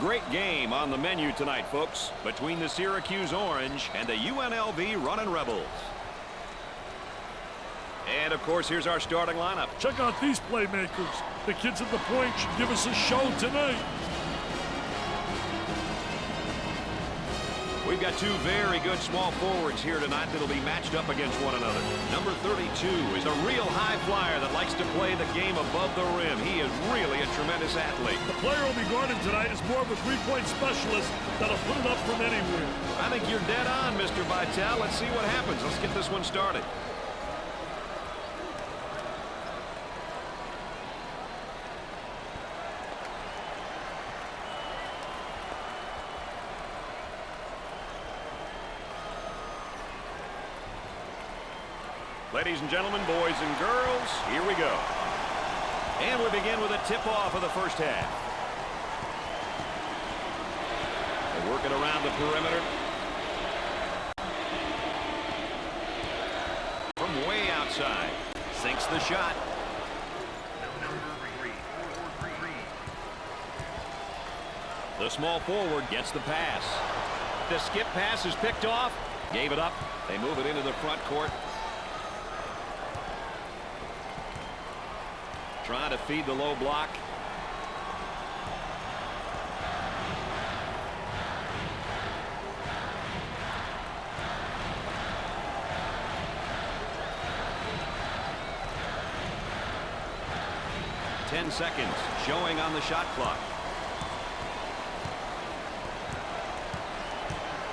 great game on the menu tonight, folks, between the Syracuse Orange and the UNLV Runnin' Rebels. And, of course, here's our starting lineup. Check out these playmakers. The kids at the point should give us a show tonight. We've got two very good small forwards here tonight that'll be matched up against one another. Number 32 is a real high flyer that likes to play the game above the rim. He is really a tremendous athlete. The player will be guarding tonight is more of a three-point specialist that'll put it up from anywhere. I think you're dead on, Mr. Vitale. Let's see what happens. Let's get this one started. Ladies and gentlemen, boys and girls, here we go. And we begin with a tip-off of the first half. They're working around the perimeter. From way outside. Sinks the shot. The small forward gets the pass. The skip pass is picked off. Gave it up. They move it into the front court. Trying to feed the low block. Ten seconds showing on the shot clock.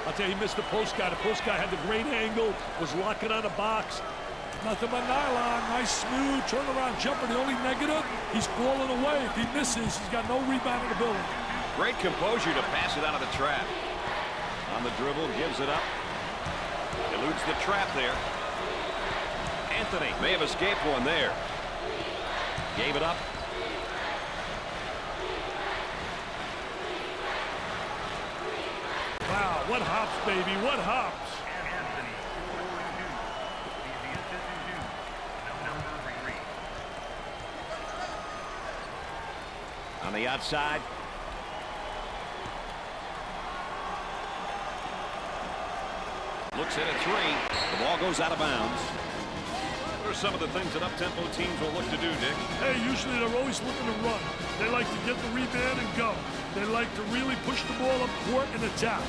I'll tell you, he missed the post guy. The post guy had the great angle, was locking on the box. Nothing but nylon, nice smooth turnaround jumper. The only negative, he's falling away. If he misses, he's got no rebound ability. Great composure to pass it out of the trap. On the dribble, gives it up. Eludes the trap there. Anthony may have escaped one there. Gave it up. Wow, what hops, baby, what hops. On the outside. Looks at a three. The ball goes out of bounds. What are some of the things that up-tempo teams will look to do, Dick? Hey, usually they're always looking to run. They like to get the rebound and go. They like to really push the ball up court and attack.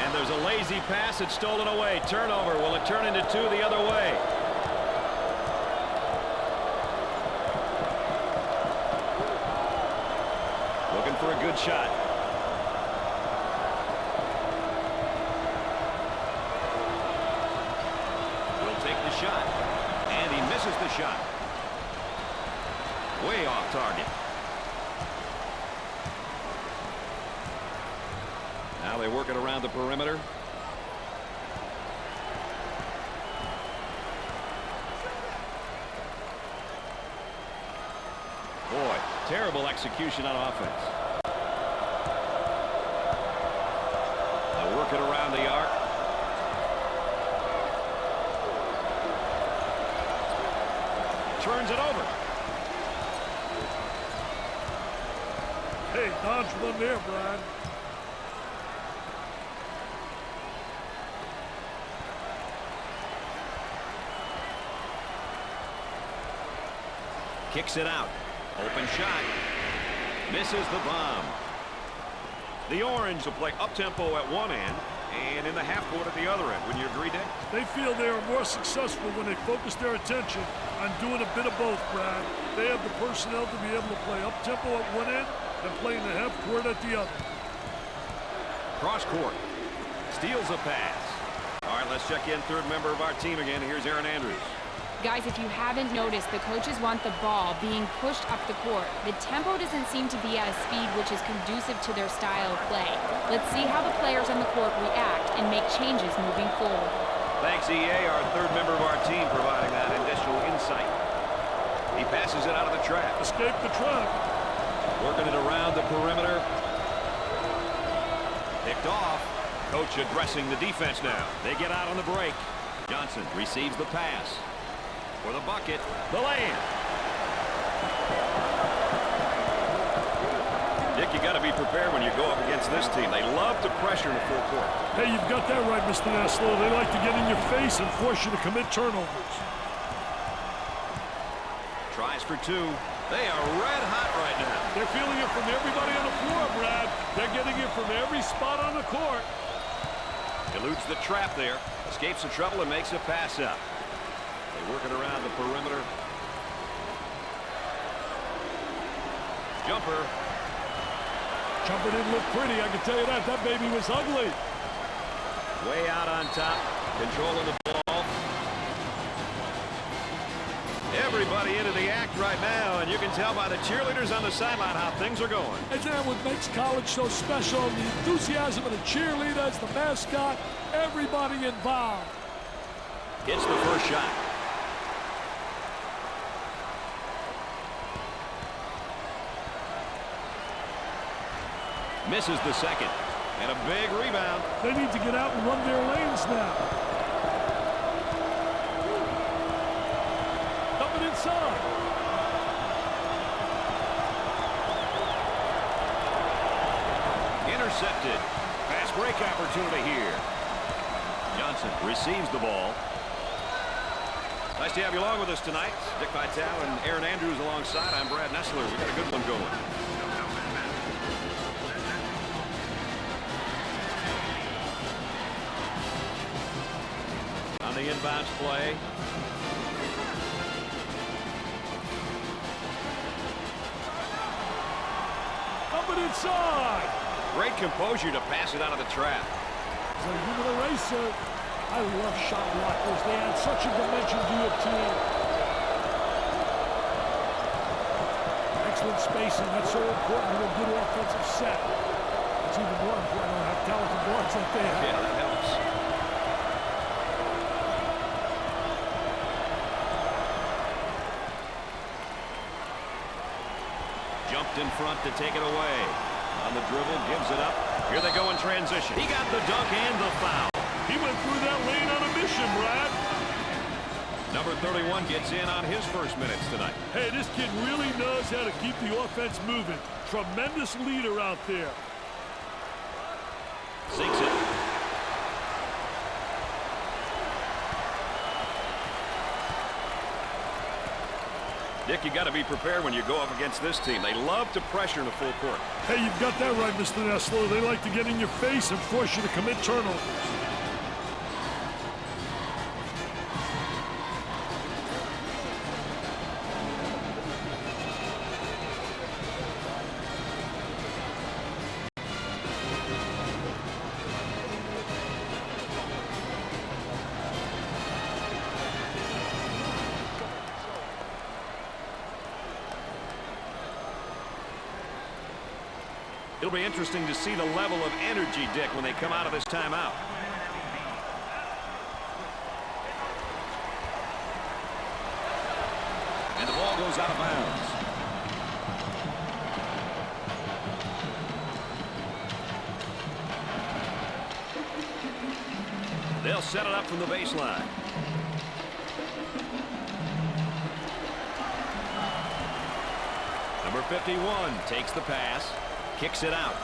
And there's a lazy pass. It's stolen away. Turnover. Will it turn into two the other way? Looking for a good shot. Will take the shot. And he misses the shot. Way off target. Now they work it around the perimeter. Boy, terrible execution on offense. They work it around the arc. Turns it over. Hey, dodge one there, Brian. Kicks it out. Open shot. Misses the bomb. The Orange will play up-tempo at one end and in the half court at the other end. Wouldn't you agree, Dick? They feel they are more successful when they focus their attention on doing a bit of both, Brad. They have the personnel to be able to play up-tempo at one end and play in the half court at the other. Cross court. Steals a pass. All right, let's check in third member of our team again. Here's Aaron Andrews. Guys, if you haven't noticed, the coaches want the ball being pushed up the court. The tempo doesn't seem to be at a speed which is conducive to their style of play. Let's see how the players on the court react and make changes moving forward. Thanks, EA, our third member of our team, providing that additional insight. He passes it out of the trap. Escape the trap. Working it around the perimeter. Picked off. Coach addressing the defense now. They get out on the break. Johnson receives the pass. For the bucket, the lay-in. Dick, you got to be prepared when you go up against this team. They love to pressure in the full court. Hey, you've got that right, Mr. Nestler. They like to get in your face and force you to commit turnovers. Tries for two. They are red hot right now. They're feeling it from everybody on the floor, Brad. They're getting it from every spot on the court. Eludes the trap there. Escapes the trouble and makes a pass up. They work it around the perimeter. Jumper. Jumper didn't look pretty, I can tell you that. That baby was ugly. Way out on top. Controlling the ball. Everybody into the act right now, and you can tell by the cheerleaders on the sideline how things are going. And then what makes college so special, the enthusiasm of the cheerleaders, the mascot, everybody involved. Hits the first shot. Misses the second. And a big rebound. They need to get out and run their lanes now. Coming inside. Intercepted. Fast break opportunity here. Johnson receives the ball. Nice to have you along with us tonight. Dick Vitale and Aaron Andrews alongside. I'm Brad Nessler. We got a good one going. On the inbounds play. Coming inside. Great composure to pass it out of the trap. He's a human eraser. I love shot blockers. They add such a dimension to your team. Excellent spacing. That's so important to a good offensive set. It's even more important to have talented guards like they have. Yeah, that helps. Jumped in front to take it away. On the dribble, gives it up. Here they go in transition. He got the dunk and the foul. He went through that lane on a mission, Brad. Number 31 gets in on his first minutes tonight. Hey, this kid really knows how to keep the offense moving. Tremendous leader out there. Sinks it. Dick, you got to be prepared when you go up against this team. They love to pressure in the full court. Hey, you've got that right, Mr. Nestler. They like to get in your face and force you to commit turnovers. It'll be interesting to see the level of energy, Dick, when they come out of this timeout. And the ball goes out of bounds. They'll set it up from the baseline. Number 51 takes the pass. Kicks it out.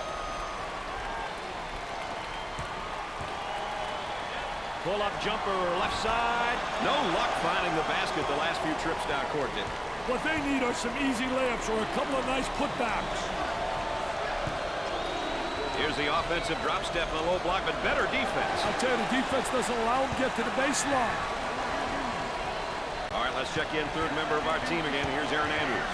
Pull-up jumper left side. No luck finding the basket the last few trips down court, Dick. What they need are some easy layups or a couple of nice putbacks. Here's the offensive drop step in the low block, but better defense. I'll tell you, the defense doesn't allow them to get to the baseline. All right, let's check in third member of our team again. Here's Aaron Andrews.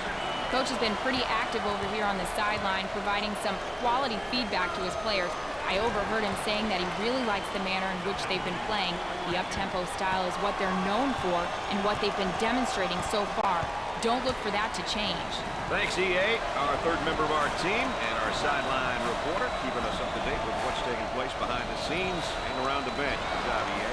Coach has been pretty active over here on the sideline, providing some quality feedback to his players. I overheard him saying that he really likes the manner in which they've been playing. The up-tempo style is what they're known for and what they've been demonstrating so far. Don't look for that to change. Thanks, EA, our third member of our team, and our sideline reporter, keeping us up to date with what's taking place behind the scenes and around the bench. Good job, EA.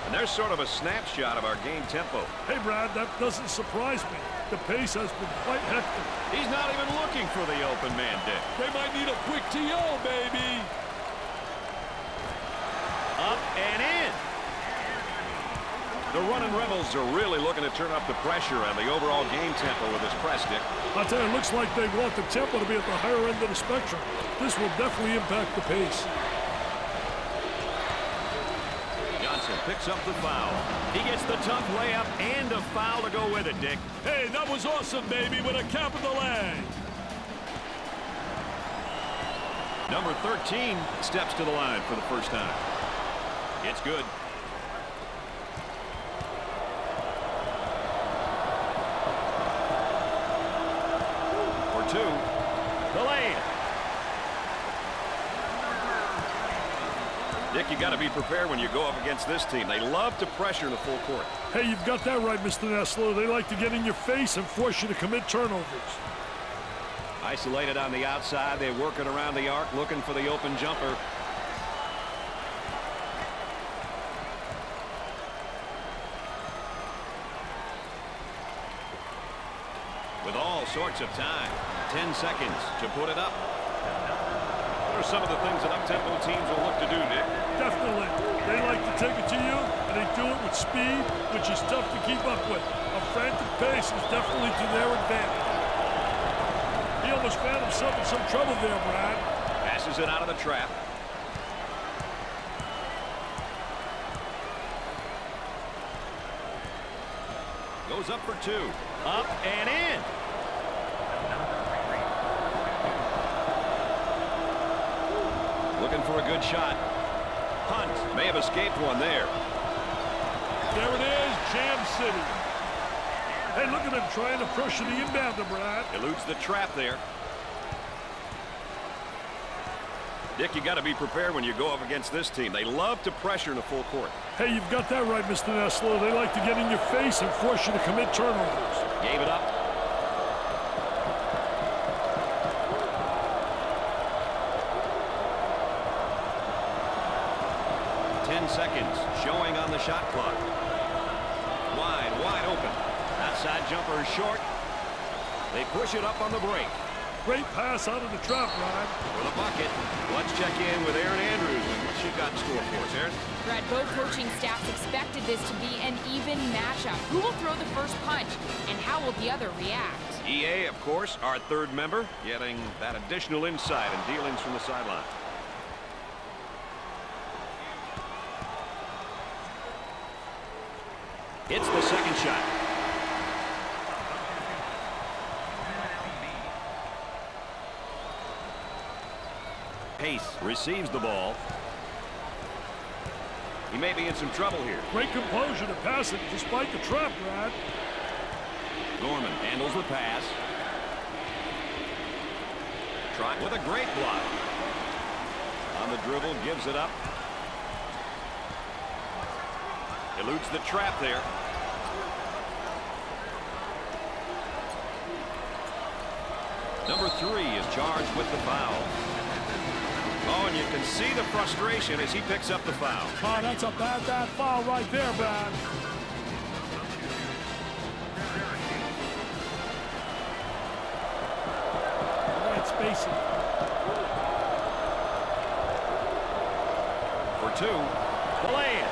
And there's sort of a snapshot of our game tempo. Hey, Brad, that doesn't surprise me. The pace has been quite hectic. He's not even looking for the open man, Dick. They might need a quick TO, baby. Up and in. The running Rebels are really looking to turn up the pressure and the overall game tempo with this press, Dick. I'll tell you, it looks like they want the tempo to be at the higher end of the spectrum. This will definitely impact the pace. Johnson picks up the foul. He gets the tough layup and a foul to go with it, Dick. Hey, that was awesome, baby, with a capital A. Number 13 steps to the line for the first time. It's good. For two. The lay. Dick, you got to be prepared when you go up against this team. They love to pressure in the full court. Hey, you've got that right, Mr. Nessler. They like to get in your face and force you to commit turnovers. Isolated on the outside. They work it around the arc, looking for the open jumper. With all sorts of time. 10 seconds to put it up. What are some of the things that up-tempo teams will look to do, Nick? Definitely. They like to take it to you, and they do it with speed, which is tough to keep up with. A frantic pace is definitely to their advantage. He almost found himself in some trouble there, Brad. Passes it out of the trap. Goes up for two. Up and in. Looking for a good shot. Hunt may have escaped one there. There it is, Jam City. Hey, look at him trying to pressure the inbounder, Brad. Eludes the trap there. Dick, you got to be prepared when you go up against this team. They love to pressure in the full court. Hey, you've got that right, Mr. Nessler. They like to get in your face and force you to commit turnovers. Gave it up. Seconds showing on the shot clock. Wide open. Outside jumper is short. They push it up on the break. Great pass out of the trap, Ryan. For the bucket. Let's check in with Aaron Andrews. And what she got in store for us, Aaron? Brad, both coaching staffs expected this to be an even matchup. Who will throw the first punch, and how will the other react? EA, of course, our third member, getting that additional insight and dealings from the sideline. It's the second shot. Pace receives the ball. He may be in some trouble here. Great composure to pass it despite the trap, Brad. Gorman handles the pass. Try with a great block. On the dribble, gives it up. Eludes the trap there. Number 3 is charged with the foul. Oh, and you can see the frustration as he picks up the foul. Oh, that's a bad foul right there, Brad. Bad spacing. For two, the lay-in.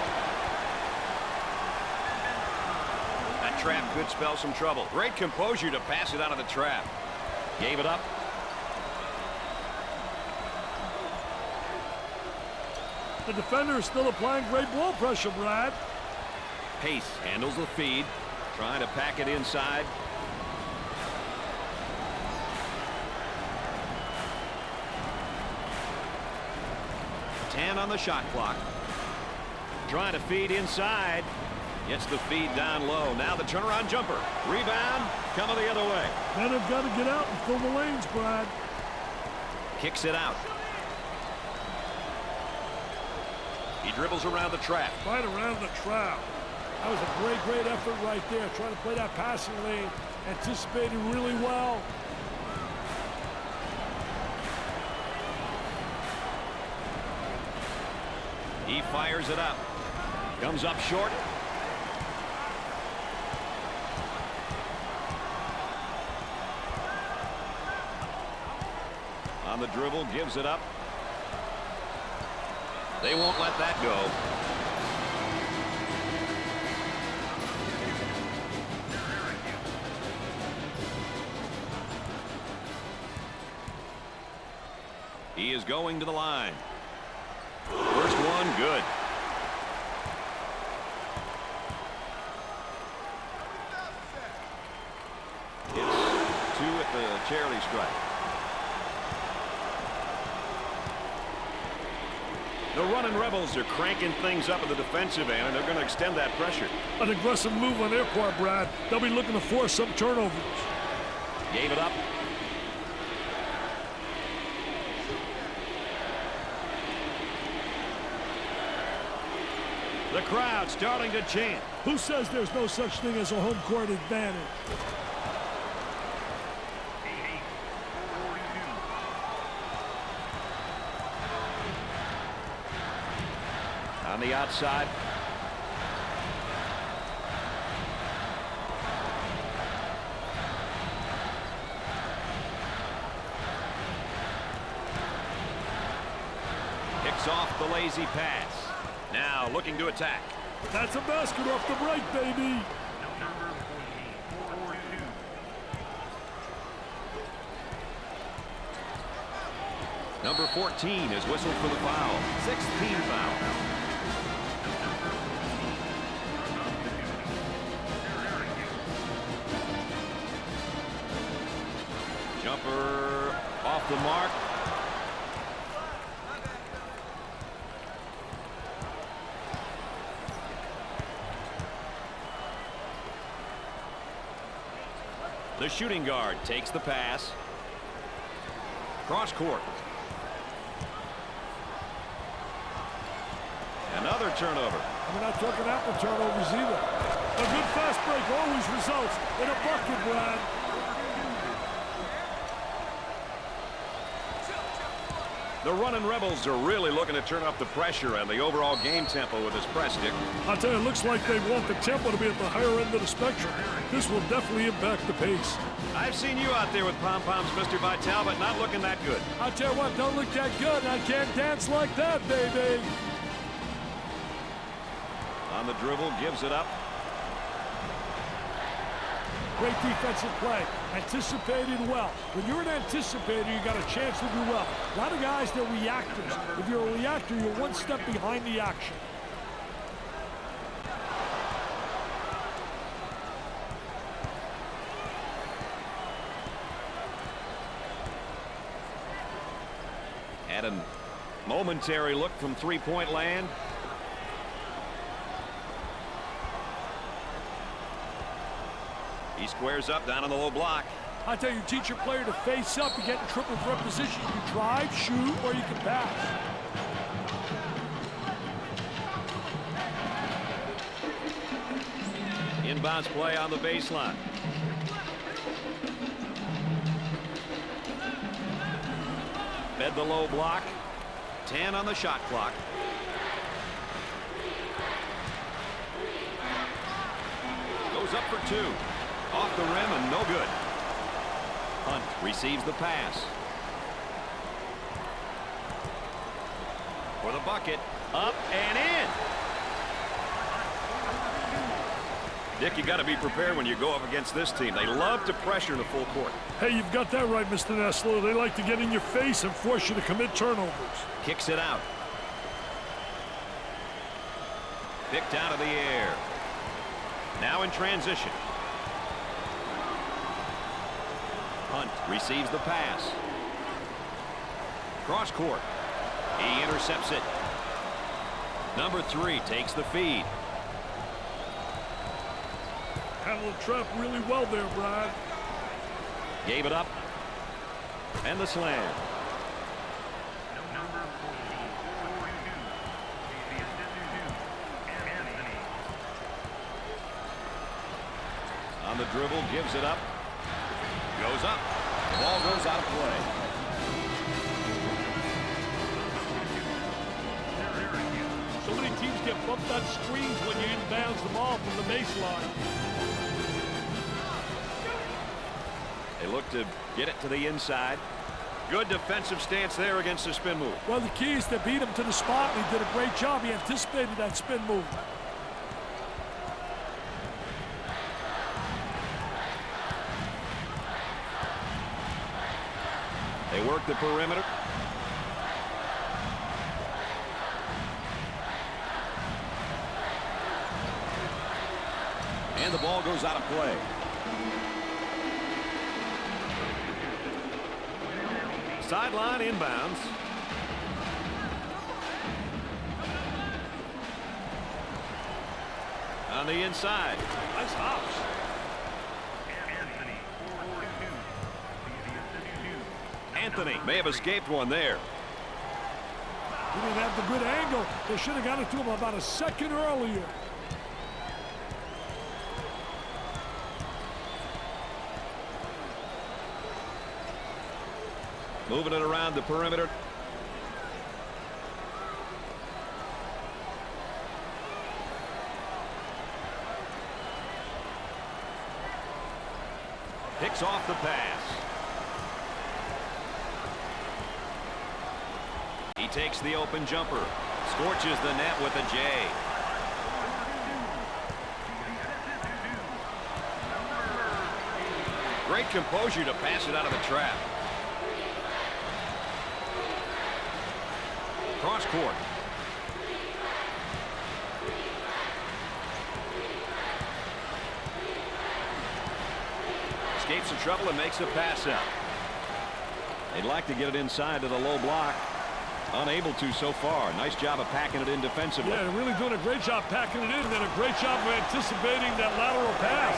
Trap could spell some trouble. Great composure to pass it out of the trap. Gave it up. The defender is still applying great ball pressure, Brad. Pace handles the feed. Trying to pack it inside. Ten on the shot clock. Trying to feed inside. Gets the feed down low. Now the turnaround jumper. Rebound coming the other way. Men have got to get out and fill the lanes, Brad. Kicks it out. He dribbles around the trap. Right around the trap. That was a great effort right there. Trying to play that passing lane. Anticipating really well. He fires it up. Comes up short. On the dribble, gives it up. They won't let that go. He is going to the line. First one, good. It's 2 at the charity stripe. The running Rebels are cranking things up at the defensive end, and they're going to extend that pressure. An aggressive move on their part, Brad. They'll be looking to force some turnovers. Gave it up. The crowd starting to chant. Who says there's no such thing as a home court advantage? On the outside. Picks off the lazy pass. Now looking to attack. That's a basket off the break, baby. Number 14 is whistled for the foul. 6th team foul. Jumper off the mark. The shooting guard takes the pass. Cross court. Another turnover. We're not talking apple turnovers either. A good fast break always results in a bucket, Brad. The running Rebels are really looking to turn up the pressure and the overall game tempo with this press, Dick. I'll tell you, it looks like they want the tempo to be at the higher end of the spectrum. This will definitely impact the pace. I've seen you out there with pom-poms, Mr. Vitale, but not looking that good. I'll tell you what, don't look that good. I can't dance like that, baby. On the dribble, gives it up. Great defensive play. Anticipated well. When you're an anticipator, you got a chance to do well. A lot of guys, they're reactors. If you're a reactor, you're one step behind the action. Had a momentary look from three-point land. He squares up down on the low block. I tell you, teach your player to face up. You get in triple threat position. You can drive, shoot, or you can pass. Inbounds play on the baseline. Fed the low block. 10 on the shot clock. Goes up for 2. Off the rim and no good. Hunt receives the pass. For the bucket. Up and in. Dick, you got to be prepared when you go up against this team. They love to pressure in the full court. Hey, you've got that right, Mr. Nessler. They like to get in your face and force you to commit turnovers. Kicks it out. Picked out of the air. Now in transition. Hunt receives the pass. Cross court. He intercepts it. Number 3 takes the feed. Handled the trap really well there, Brad. Gave it up. And the slam. On the dribble, gives it up. Goes up. The ball goes out of play. So many teams get bumped on screens when you inbounds the ball from the baseline. They look to get it to the inside. Good defensive stance there against the spin move. Well, the key is to beat him to the spot, and he did a great job. He anticipated that spin move. They work the perimeter. And the ball goes out of play. Sideline inbounds. On the inside. Nice hops. Anthony may have escaped one there. He didn't have the good angle. They should have got it to him about a second earlier. Moving it around the perimeter. Picks off the pass. He takes the open jumper. Scorches the net with a J. Great composure to pass it out of the trap. Cross court. Escapes the trouble and makes a pass out. They'd like to get it inside to the low block. Unable to so far. Nice job of packing it in defensively. Yeah, they're really doing a great job packing it in, and then a great job of anticipating that lateral pass.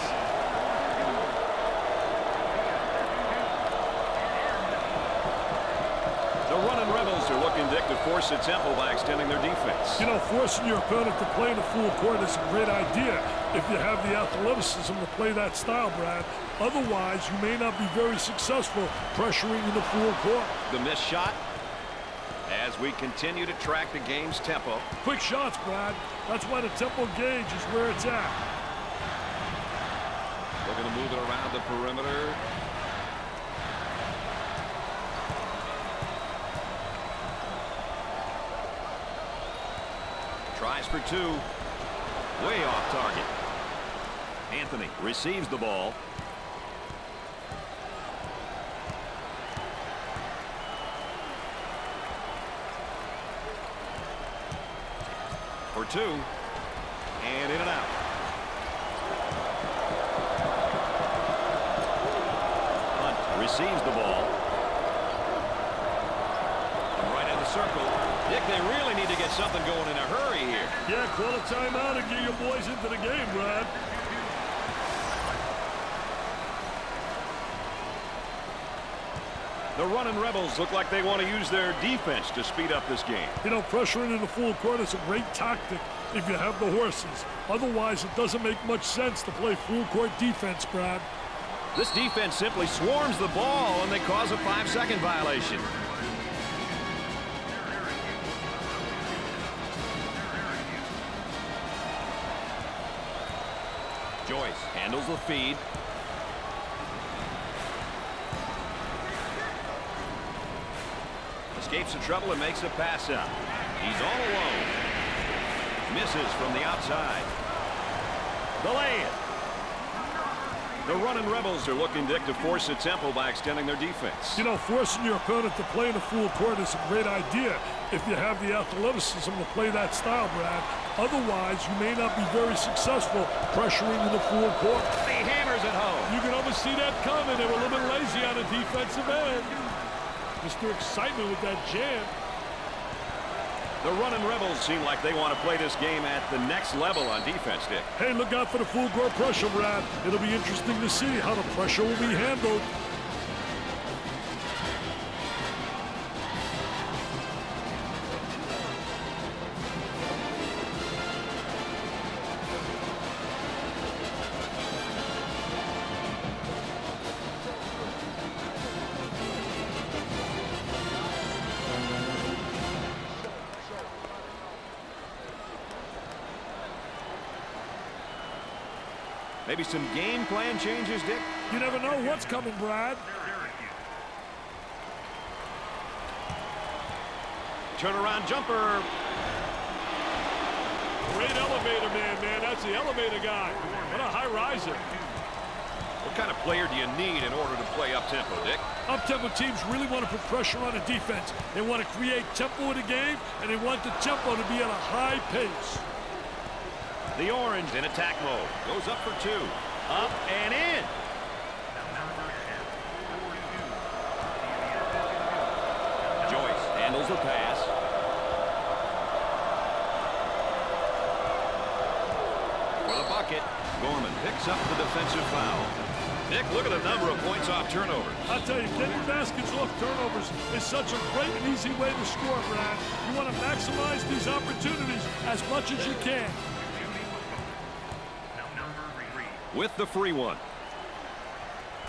The running Rebels are looking to force the tempo by extending their defense. You know, forcing your opponent to play in the full court is a great idea if you have the athleticism to play that style, Brad. Otherwise, you may not be very successful pressuring in the full court. The missed shot as we continue to track the game's tempo. Quick shots, Brad. That's why the tempo gauge is where it's at. Looking to move it around the perimeter. Tries for two. Way off target. Anthony receives the ball. For two. And in and out. Hunt receives the ball. And right in the circle. Dick, they really need to get something going in a hurry here. Yeah, call a timeout and get your boys into the game, Brad. The running Rebels look like they want to use their defense to speed up this game. You know, pressuring in the full court is a great tactic if you have the horses. Otherwise, it doesn't make much sense to play full court defense, Brad. This defense simply swarms the ball, and they cause a 5-second violation. Joyce handles the feed. Escapes the trouble and makes a pass out. He's all alone. Misses from the outside. The lay-in. The running Rebels are looking, Dick, to force the tempo by extending their defense. You know, forcing your opponent to play in the full court is a great idea if you have the athleticism to play that style, Brad. Otherwise, you may not be very successful pressuring in the full court. He hammers it home. You can almost see that coming. They were a little bit lazy on the defensive end. Mr. Excitement with that jam. The running Rebels seem like they want to play this game at the next level on defense, Dick. Hey, look out for the full court pressure, Brad. It'll be interesting to see how the pressure will be handled. Maybe some game plan changes, Dick? You never know what's coming, Brad. Turnaround jumper. Great elevator man. That's the elevator guy. What a high riser. What kind of player do you need in order to play up-tempo, Dick? Up-tempo teams really want to put pressure on the defense. They want to create tempo in the game, and they want the tempo to be at a high pace. The Orange in attack mode. Goes up for 2. Up and in. Joyce handles the pass. For the bucket, Gorman picks up the defensive foul. Nick, look at the number of points off turnovers. I'll tell you, getting baskets off turnovers is such a great and easy way to score, Brad. You want to maximize these opportunities as much as you can. With the free one.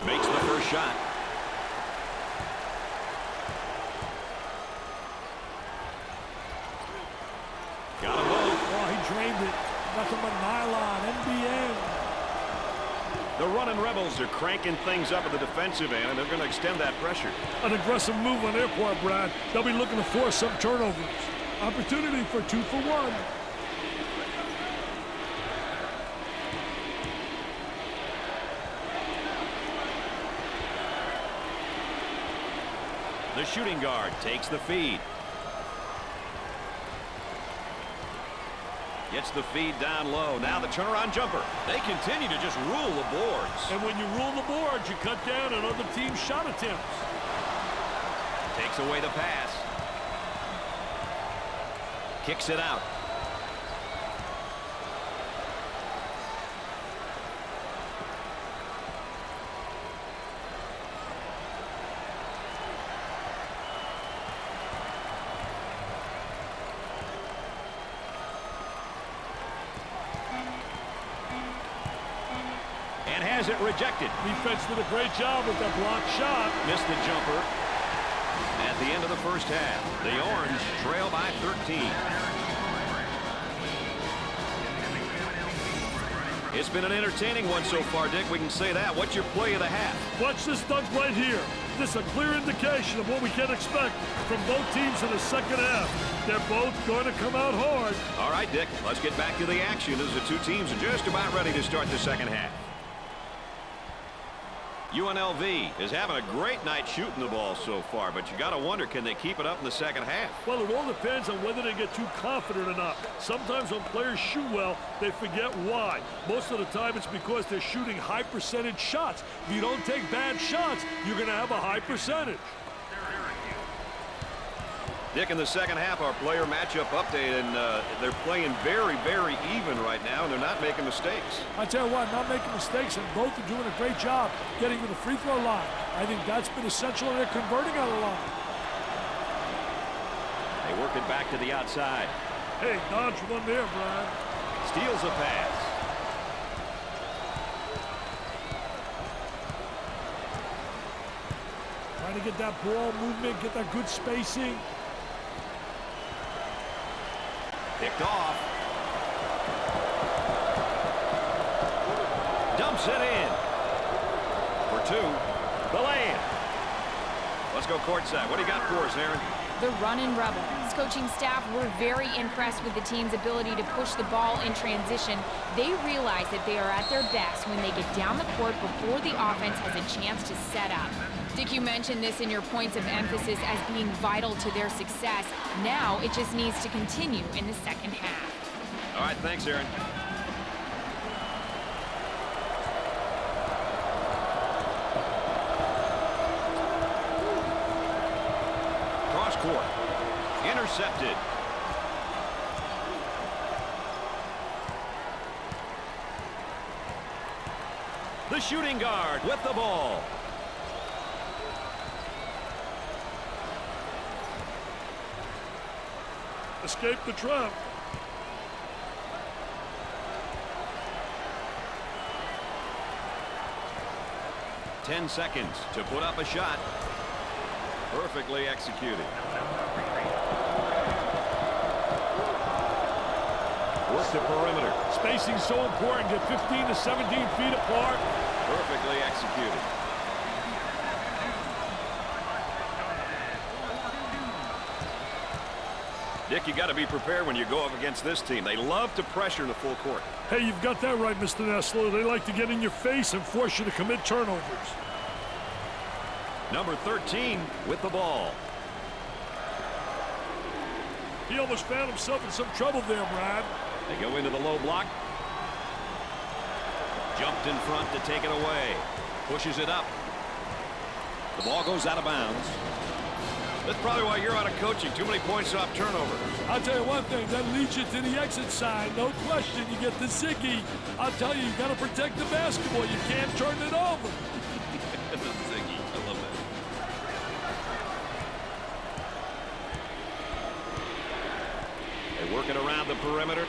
Makes the first shot. Got him both. Oh, he drained it. Nothing but nylon, NBA. The running Rebels are cranking things up at the defensive end, and they're going to extend that pressure. An aggressive move on their part, Brad. They'll be looking to force some turnovers. Opportunity for 2 for 1. The shooting guard takes the feed. Gets the feed down low. Now the turnaround jumper. They continue to just rule the boards. And when you rule the boards, you cut down on other teams' shot attempts. Takes away the pass. Kicks it out. Has it rejected. Defense did a great job with that blocked shot. Missed the jumper at the end of the first half. The Orange trail by 13. It's been an entertaining one so far, Dick. We can say that. What's your play of the half? Watch this dunk right here. This is a clear indication of what we can expect from both teams in the second half. They're both going to come out hard. All right, Dick, let's get back to the action as the two teams are just about ready to start the second half. UNLV is having a great night shooting the ball so far, but you got to wonder, can they keep it up in the second half? Well, it all depends on whether they get too confident or not. Sometimes when players shoot well, they forget why. Most of the time, it's because they're shooting high percentage shots. If you don't take bad shots, you're going to have a high percentage. Dick, in the second half, our player matchup update, and they're playing very, very even right now, and they're not making mistakes. I tell you what, not making mistakes, and both are doing a great job getting to the free throw line. I think that's been essential, and they're converting on the line. They work it back to the outside. Hey, dodge one there, Brian. Steals a pass. Trying to get that ball movement, get that good spacing. Picked off. Dumps it in. For 2. The lay-in. Let's go courtside. What do you got for us, Aaron? The running Rebels. Coaching staff were very impressed with the team's ability to push the ball in transition. They realize that they are at their best when they get down the court before the offense has a chance to set up. Dick, you mentioned this in your points of emphasis as being vital to their success. Now it just needs to continue in the second half. All right, thanks, Aaron. Cross court. Intercepted. The shooting guard with the ball. Escape the trap. Ten seconds to put up a shot. Perfectly executed. Work the perimeter. Spacing so important. Get 15 to 17 feet apart. Perfectly executed. Dick, you got to be prepared when you go up against this team. They love to pressure in the full court. Hey, you've got that right, Mr. Nessler. They like to get in your face and force you to commit turnovers. Number 13 with the ball. He almost found himself in some trouble there, Brad. They go into the low block. Jumped in front to take it away. Pushes it up. The ball goes out of bounds. That's probably why you're out of coaching. Too many points off turnover. I'll tell you one thing, that leads you to the exit sign. No question, you get the ziggy. I'll tell you, you got to protect the basketball. You can't turn it over. The ziggy, I love that. They work it around the perimeter.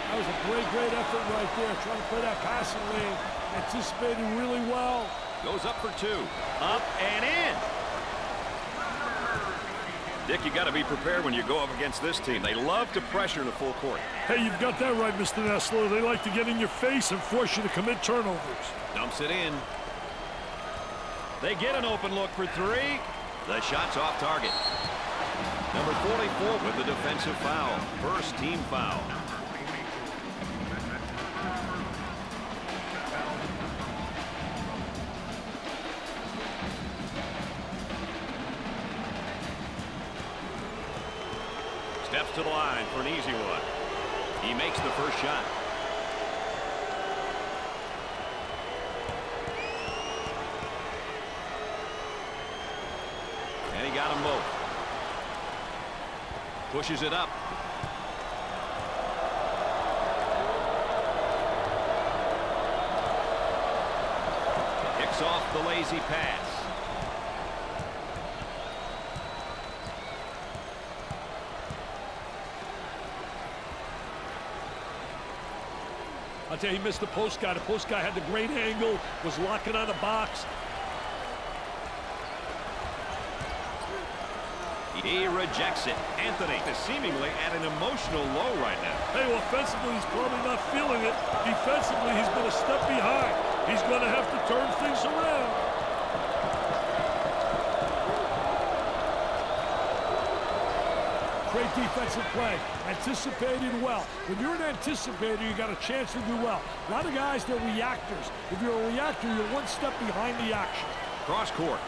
That was a great effort right there, trying to play that passing lane, anticipating really well. Goes up for two. Up and in. Dick, you got to be prepared when you go up against this team. They love to pressure the full court. Hey, you've got that right, Mr. Nessler. They like to get in your face and force you to commit turnovers. Dumps it in. They get an open look for three. The shot's off target. Number 44 with the defensive foul. First team foul. Steps to the line for an easy one. He makes the first shot. And he got them both. Pushes it up. Picks off the lazy pass. I'll tell you, he missed the post guy. The post guy had the great angle, was locking on the box. He rejects it. Anthony is seemingly at an emotional low right now. Hey, offensively, he's probably not feeling it. Defensively, he's been a step behind. He's going to have to turn things around. Great defensive play. Anticipated well. When you're an anticipator, you got a chance to do well. A lot of guys, they're reactors. If you're a reactor, you're one step behind the action. Cross court.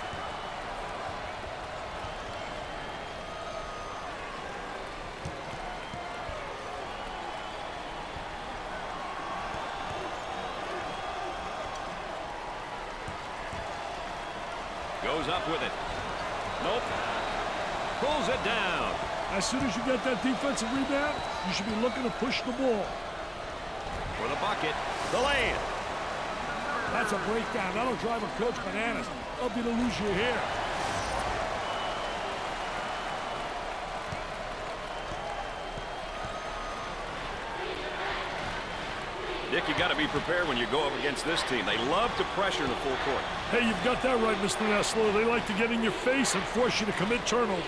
Goes up with it. Nope. Pulls it down. As soon as you get that defensive rebound, you should be looking to push the ball. For the bucket, the lay-in. That's a breakdown. That'll drive a coach bananas. Help you to lose your hair. Dick, you got to be prepared when you go up against this team. They love to pressure in the full court. Hey, you've got that right, Mr. Nessler. They like to get in your face and force you to commit turnovers.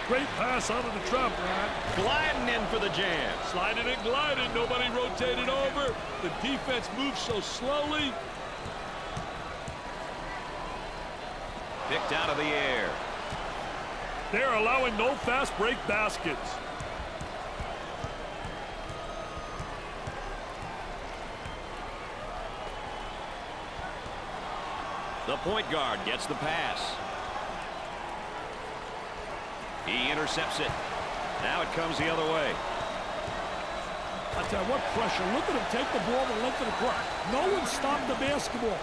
Great pass out of the trap, Brad. Gliding in for the jam. Sliding and gliding. Nobody rotated over. The defense moves so slowly. Picked out of the air. They're allowing no fast break baskets. The point guard gets the pass. He intercepts it. Now it comes the other way. I tell you what, pressure. Look at him take the ball the length of the court. No one stopped the basketball.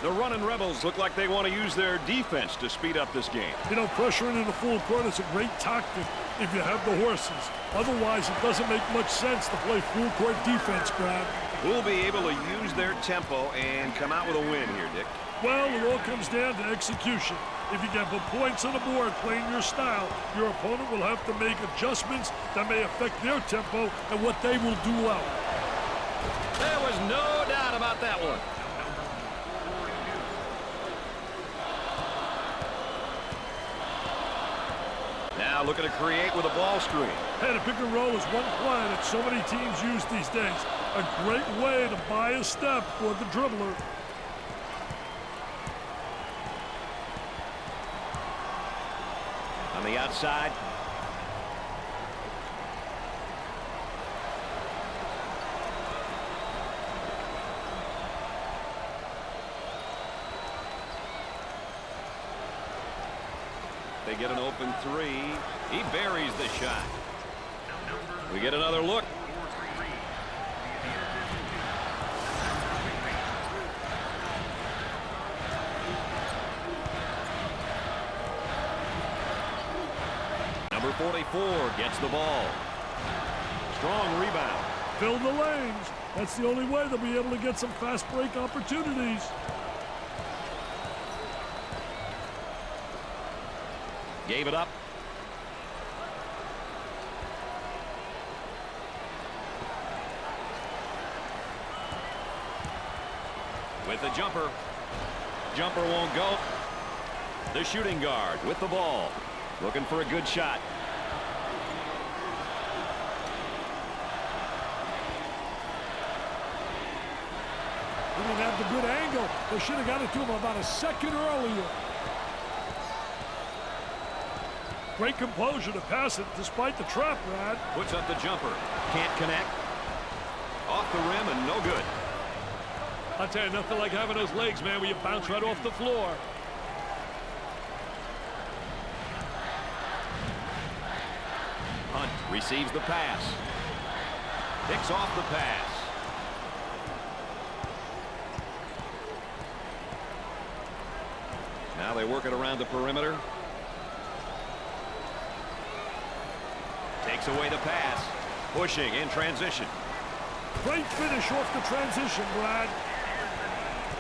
The running Rebels look like they want to use their defense to speed up this game. You know, pressuring in the full court is a great tactic if you have the horses. Otherwise, it doesn't make much sense to play full court defense, Brad. Who'll be able to use their tempo and come out with a win here, Dick? Well, it all comes down to execution. If you can put points on the board playing your style, your opponent will have to make adjustments that may affect their tempo and what they will do well. There was no doubt about that one. Now looking to create with a ball screen. Hey, the pick and roll is one play that so many teams use these days. A great way to buy a step for the dribbler. On the outside. they get an open three. He buries the shot. We get another look. Number 44 gets the ball. Strong rebound. Fill the lanes. That's the only way they'll be able to get some fast break opportunities. Gave it up. With the jumper. Jumper won't go. The shooting guard with the ball. Looking for a good shot. He didn't have the good angle. They should have got it to him about a second earlier. Great composure to pass it despite the trap, Brad. Puts up the jumper. Can't connect. Off the rim and no good. I'll tell you, nothing like having those legs, man, where you bounce right off the floor. Hunt receives the pass. Picks off the pass. Now they work it around the perimeter. Takes away the pass. Pushing in transition. Great finish off the transition, Brad.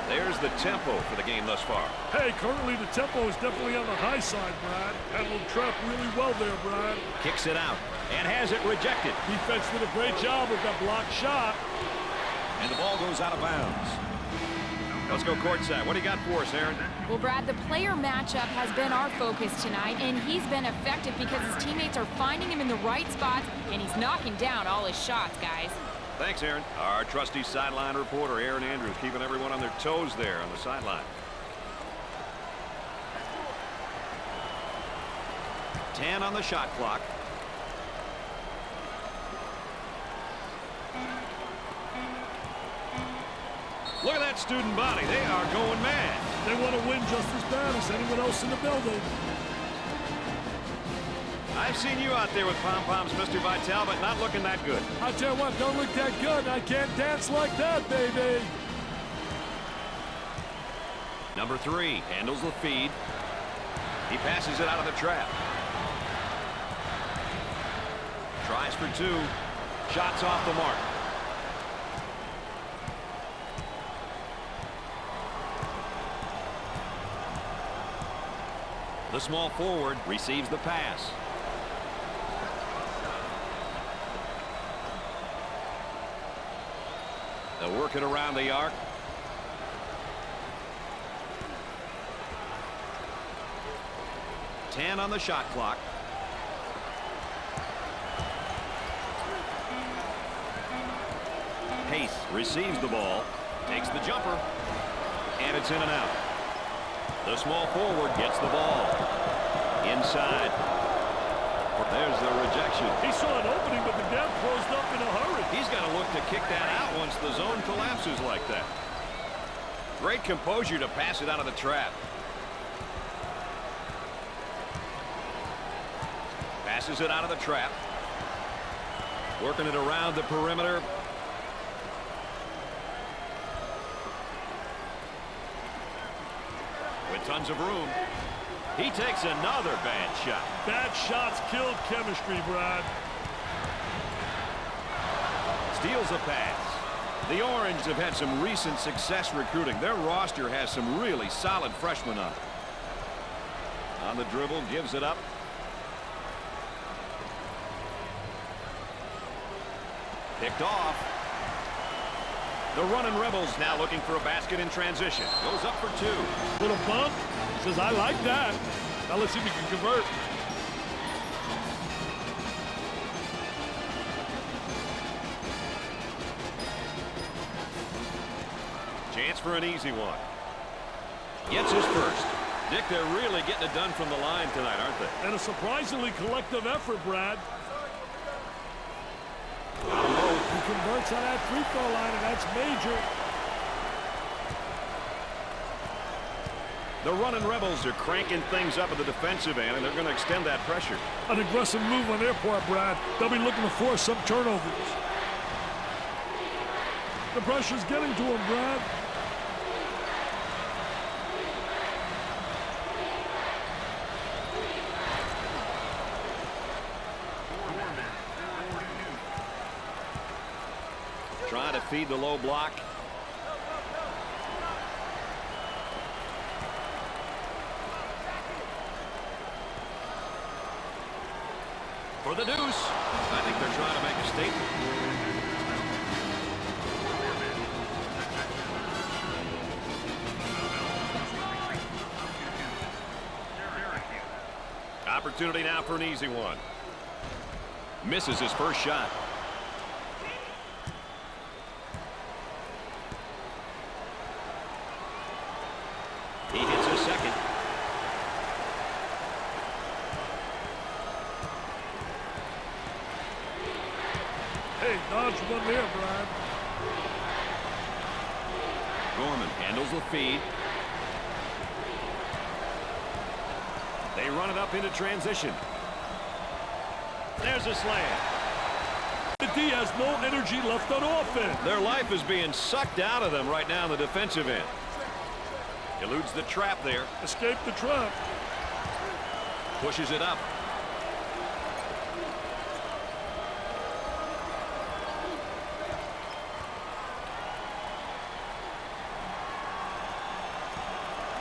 There's the tempo for the game thus far. Hey, currently the tempo is definitely on the high side, Brad. Handled the trap really well there, Brad. Kicks it out and has it rejected. Defense did a great job with that blocked shot. And the ball goes out of bounds. Let's go courtside. What do you got for us, Aaron? Well, Brad, the player matchup has been our focus tonight, and he's been effective because his teammates are finding him in the right spots, and he's knocking down all his shots, guys. Thanks, Aaron. Our trusty sideline reporter, Aaron Andrews, keeping everyone on their toes there on the sideline. 10 on the shot clock. Look at that student body. They are going mad. They want to win just as bad as anyone else in the building. I've seen you out there with pom-poms, Mr. Vitale, but not looking that good. I tell you what, don't look that good. I can't dance like that, baby. Number 3 handles the feed. He passes it out of the trap. Tries for 2. Shots off the mark. The small forward receives the pass. They'll work it around the arc. Ten on the shot clock. Pace receives the ball, takes the jumper, and it's in and out. The small forward gets the ball. Inside. There's the rejection. He saw an opening, but the gap closed up in a hurry. He's got to look to kick that out once the zone collapses like that. Great composure to pass it out of the trap. Passes it out of the trap. Working it around the perimeter. With tons of room. He takes another bad shot. Bad shots killed chemistry, Brad. Steals a pass. The Orange have had some recent success recruiting. Their roster has some really solid freshmen on it. On the dribble, gives it up. Picked off. The running Rebels now looking for a basket in transition. Goes up for 2. Little bump. Says, I like that. Now let's see if we can convert. Chance for an easy one. Gets his first. Dick, they're really getting it done from the line tonight, aren't they? And a surprisingly collective effort, Brad. He converts on that free throw line, and that's major. The running Rebels are cranking things up at the defensive end, and they're going to extend that pressure. An aggressive move on their part, Brad. They'll be looking to force some turnovers. The pressure's getting to him, Brad. Trying to feed the low block. For the deuce. I think they're trying to make a statement. Opportunity now for an easy one. Misses his first shot. He hits his second. Hey, dodge one there, Brad. Gorman handles the feed. They run it up into transition. There's a slam. The D has no energy left on offense. Their life is being sucked out of them right now in the defensive end. Eludes the trap there. Escape the trap. Pushes it up.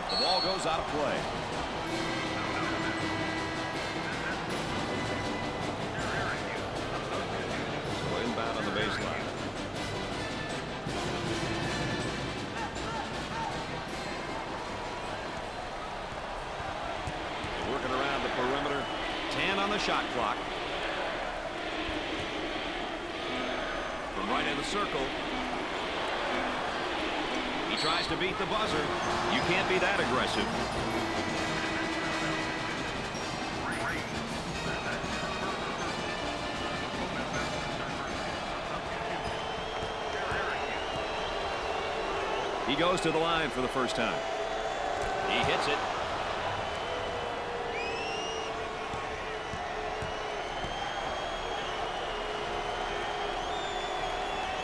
The ball goes out of play. So inbound on the baseline. Working around the perimeter. 10 on the shot clock. From right in the circle. He tries to beat the buzzer. You can't be that aggressive. He goes to the line for the first time. He hits it.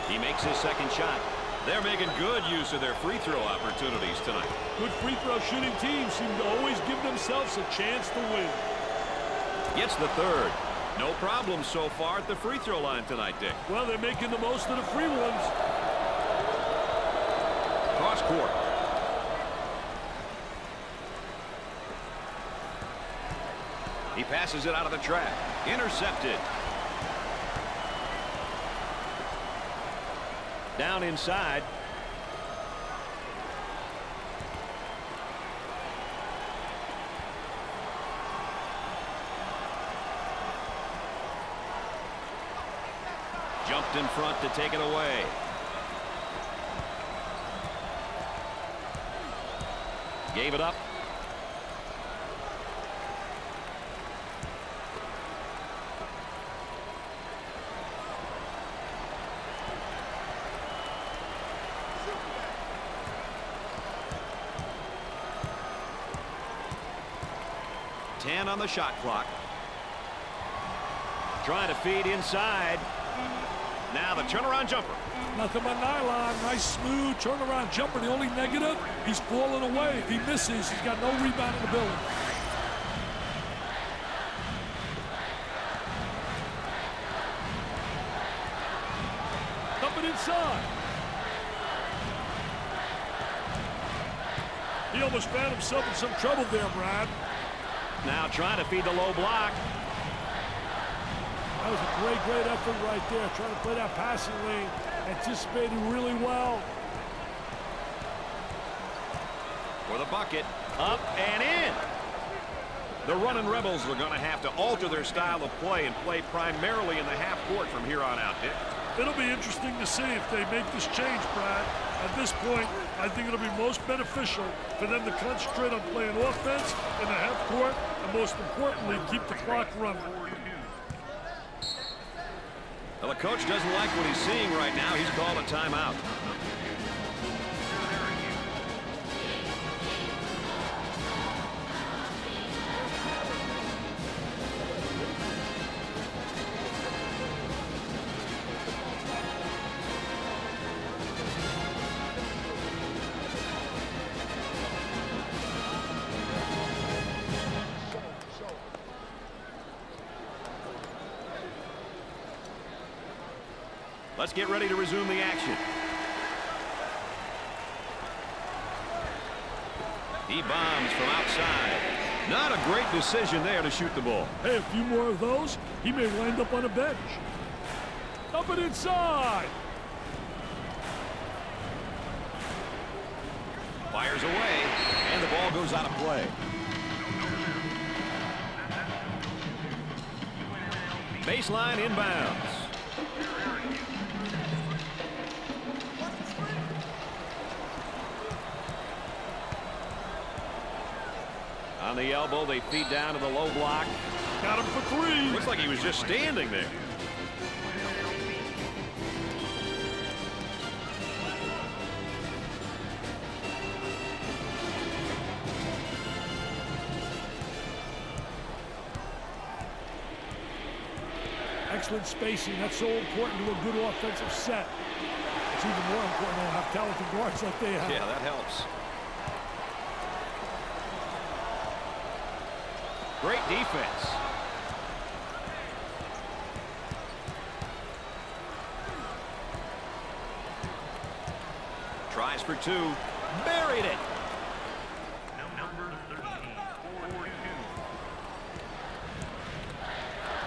He makes his second shot. They're making good use of their free throw opportunities tonight. Good free throw shooting teams seem to always give themselves a chance to win. Gets the third. No problem so far at the free throw line tonight, Dick. Well, they're making the most of the free ones. Cross court. He passes it out of the trap. Intercepted. Down inside. Jumped in front to take it away. Gave it up. On the shot clock. Trying to feed inside. Now the turnaround jumper. Nothing but nylon. Nice smooth turnaround jumper. The only negative, he's falling away. If he misses, he's got no rebound in the building. Dumping inside. He almost found himself in some trouble there, Brad. Now trying to feed the low block. That was a great effort right there. Trying to play that passing lane. Anticipating really well. For the bucket. Up and in. The running Rebels are going to have to alter their style of play and play primarily in the half court from here on out, Dick. It'll be interesting to see if they make this change, Brad. At this point, I think it'll be most beneficial for them to concentrate on playing offense in the half court and, most importantly, keep the clock running. Well, the coach doesn't like what he's seeing right now. He's called a timeout. Let's get ready to resume the action. He bombs from outside. Not a great decision there to shoot the ball. Hey, a few more of those, he may wind up on a bench. Dump it inside. Fires away, and the ball goes out of play. Baseline inbounds. On the elbow, they feed down to the low block. Got him for three. Looks like he was just standing there. Excellent spacing. That's so important to a good offensive set. It's even more important to have talented guards like they have. Yeah, that helps. Great defense. Tries for two. Buried it.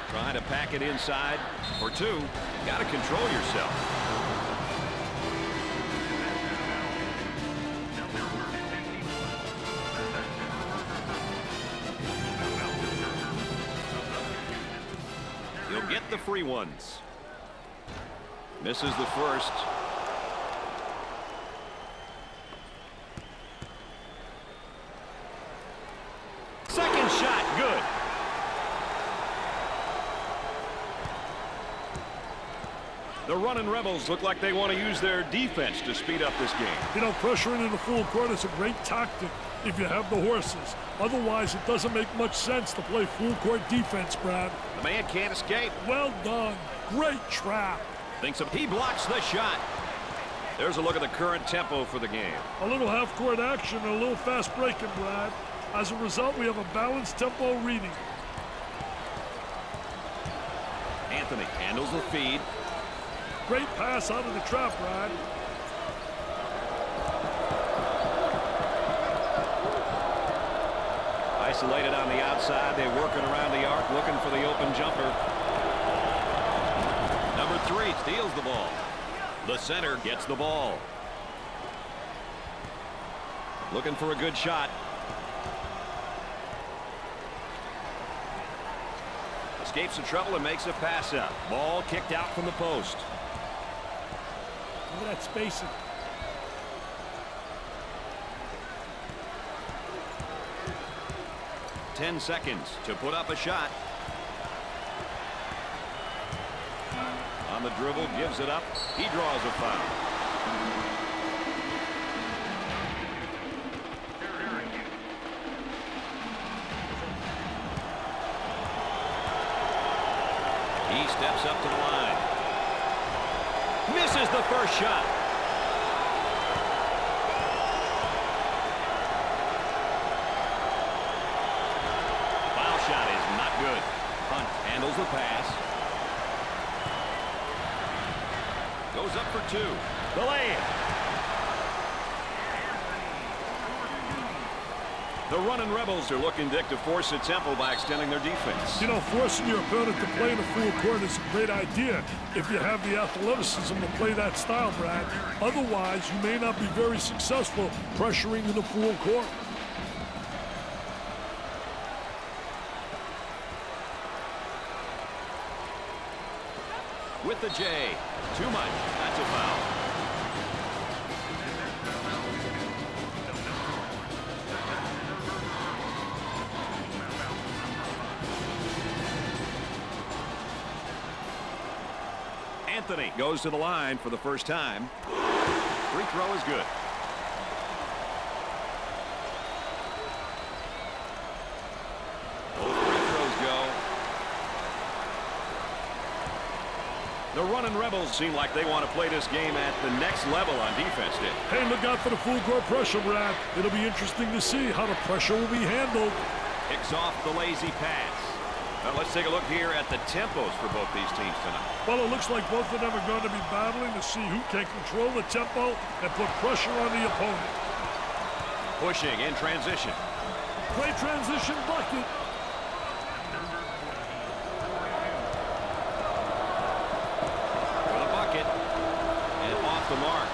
Trying to pack it inside for two. Got to control yourself. He'll get the free ones. Misses the first. Second shot, good. The running Rebels look like they want to use their defense to speed up this game. You know, pressuring in the full court is a great tactic if you have the horses. Otherwise, it doesn't make much sense to play full court defense, Brad. The man can't escape. Well done. Great trap. Thinks of he blocks the shot. There's a look at the current tempo for the game. A little half-court action and a little fast breaking, Brad. As a result, we have a balanced tempo reading. Anthony handles the feed. Great pass out of the trap, Brad. Isolated on the outside. They're working around the arc, looking for the open jumper. Number 3 steals the ball. The center gets the ball. Looking for a good shot. Escapes the trouble and makes a pass up. Ball kicked out from the post. Look at that spacing. Ten seconds to put up a shot. On the dribble, gives it up. He draws a foul. He steps up to the line. Misses the first shot. Foul shot is not good. Hunt handles the pass. Goes up for two. The lay-in. The running Rebels are looking, Dick, to force a tempo by extending their defense. You know, forcing your opponent to play in a full court is a great idea if you have the athleticism to play that style, Brad. Otherwise, you may not be very successful pressuring in the full court. With the J. Too much. That's a foul. Anthony goes to the line for the first time. Free throw is good. Both free throws go. The running Rebels seem like they want to play this game at the next level on defense, Dick. Hey, look out for the full court pressure, Brad. It'll be interesting to see how the pressure will be handled. Picks off the lazy pass. Now let's take a look here at the tempos for both these teams tonight. Well, it looks like both of them are going to be battling to see who can control the tempo and put pressure on the opponent. Pushing in transition. Great transition bucket. For the bucket. And off the mark.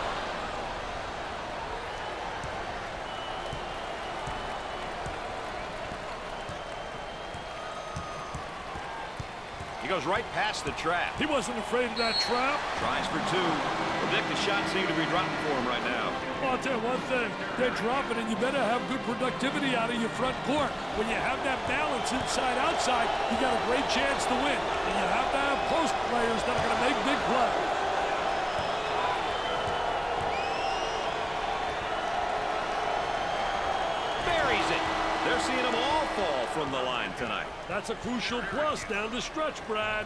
He goes right past the trap. He wasn't afraid of that trap. Tries for two. Predict the shots seem to be dropping for him right now. Well, I'll tell you one thing. They're dropping, and you better have good productivity out of your front court. When you have that balance inside-outside, you got a great chance to win. And you have to have post players that are going to make big plays. Buries it. They're seeing them all fall from the line tonight. That's a crucial plus down the stretch, Brad.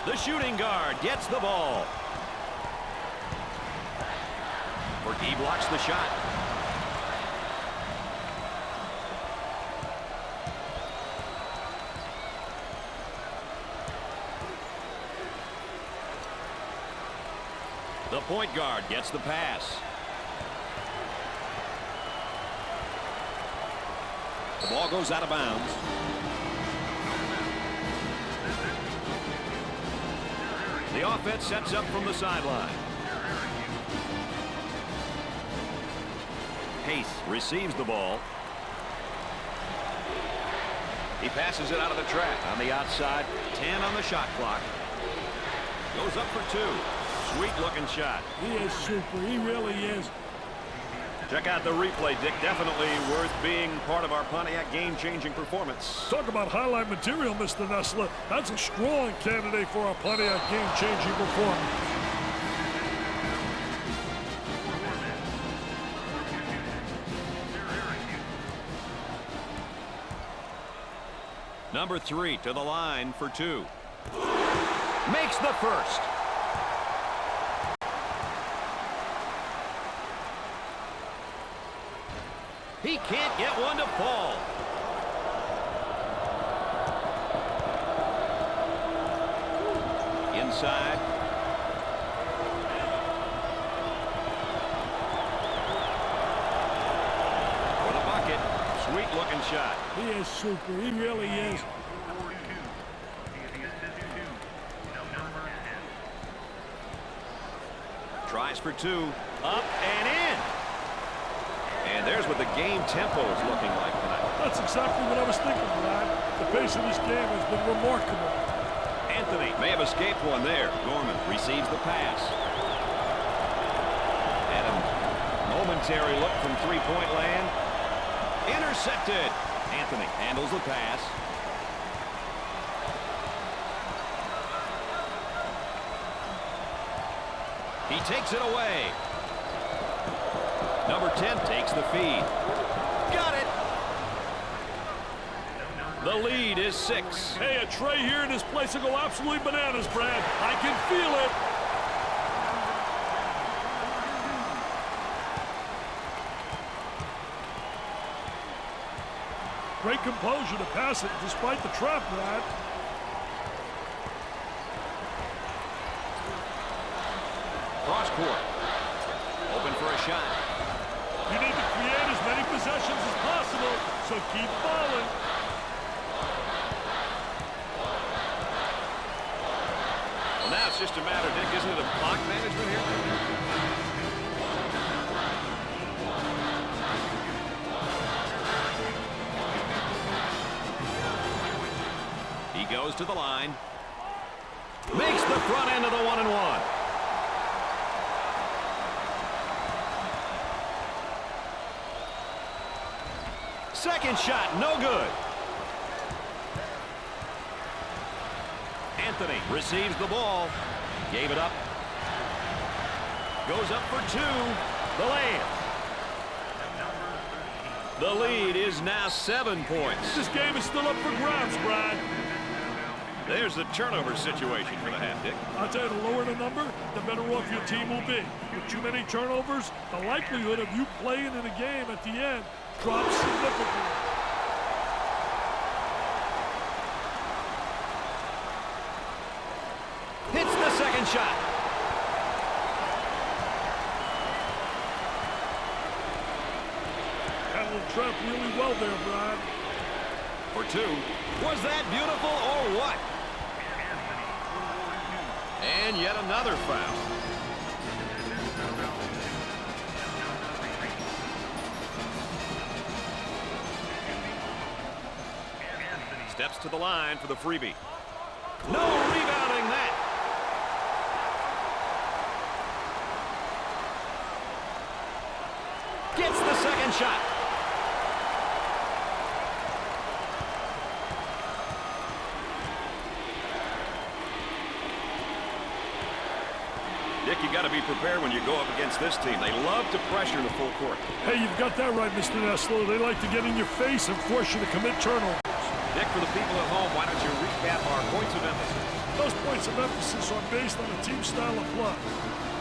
The shooting guard gets the ball. He blocks the shot. The point guard gets the pass. The ball goes out of bounds. The offense sets up from the sideline. Pace receives the ball. He passes it out of the track. On the outside, 10 on the shot clock. Goes up for two. Sweet looking shot. He is super. He really is. Check out the replay, Dick. Definitely worth being part of our Pontiac game-changing performance. Talk about highlight material, Mr. Nessler. That's a strong candidate for our Pontiac game-changing performance. Number 3 to the line for two. Makes the first. He can't get one to fall. Inside. For the bucket. Sweet looking shot. He is super. He really is. Tries for two. Up and in. And there's what the game tempo is looking like tonight. That's exactly what I was thinking, Brad. The pace of this game has been remarkable. Anthony may have escaped one there. Gorman receives the pass. And a momentary look from three-point land. Intercepted. Anthony handles the pass. He takes it away. Number 10 takes the feed. Got it. The lead is 6. Hey, a tray here in this place will go absolutely bananas, Brad. I can feel it. Great composure to pass it despite the trap, Brad. Cross court. Open for a shot. You need to create as many possessions as possible, so keep balling. Well, now it's just a matter, Dick, isn't it, of clock management here? He goes to the line. Makes the front end of the 1-and-1. Second shot, no good. Anthony receives the ball. Gave it up. Goes up for two. The layup. The lead is now 7 points. This game is still up for grabs, Brad. There's the turnover situation for the half, Dick. I'll tell you, the lower the number, the better off your team will be. With too many turnovers, the likelihood of you playing in a game at the end drops significantly. handled the trap really well there, Brad. For two. Was that beautiful or what? And yet another foul. Steps to the line for the freebie. No rebounding that. Gets the second shot. Dick, you got to be prepared when you go up against this team. They love to pressure the full court. Hey, you've got that right, Mr. Nessler. They like to get in your face and force you to commit turnovers. Dick, for the people at home, why don't you recap our points of emphasis? Those points of emphasis are based on the team style of play.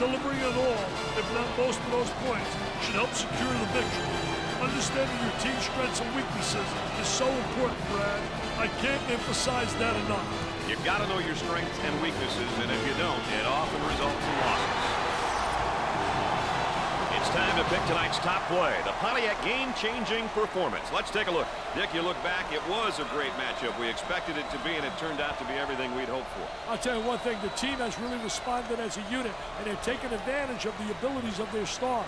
Delivering it all, if not most of those points, should help secure the victory. Understanding your team's strengths and weaknesses is so important, Brad. I can't emphasize that enough. You've got to know your strengths and weaknesses, and if you don't, it often results in losses. It's time to pick tonight's top play, the Pontiac game-changing performance. Let's take a look. Dick, you look back, it was a great matchup. We expected it to be, and it turned out to be everything we'd hoped for. I'll tell you one thing, the team has really responded as a unit, and they've taken advantage of the abilities of their stars.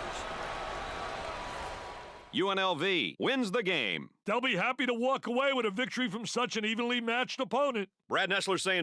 UNLV wins the game. They'll be happy to walk away with a victory from such an evenly matched opponent. Brad Nessler saying